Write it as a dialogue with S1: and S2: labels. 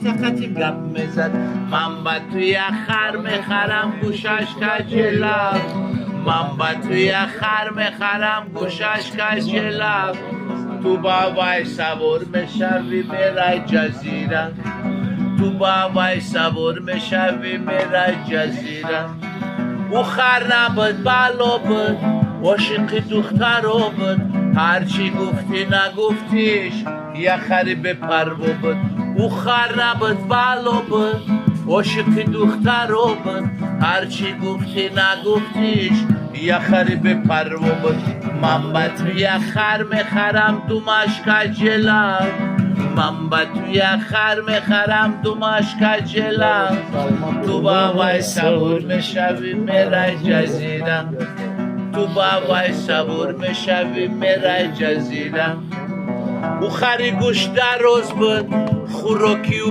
S1: تقتیم گپ میزد من با توی خر میخرم گوشش کجلم من با توی خر میخرم گوشش کجلم تو با وای سوار میشوی میره جزیره تو با وای سوار میشوی میره جزیره او خر نبود بالا بود عاشق دخترو بود هرچی گفتی نگفتیش یه خری به پرو بود او خر نبود بالا بود عاشق دخترو بود هرچی گفتی نگفتیش یه خری به پرو بود من با توی خر میخرم دومش کجلم من با توی خر میخرم دومش کجلم تو با وای سوار میشوی میره جزیره تو با وای سوار میشوی میره جزیره او خری گوش در روز بود خوراکی و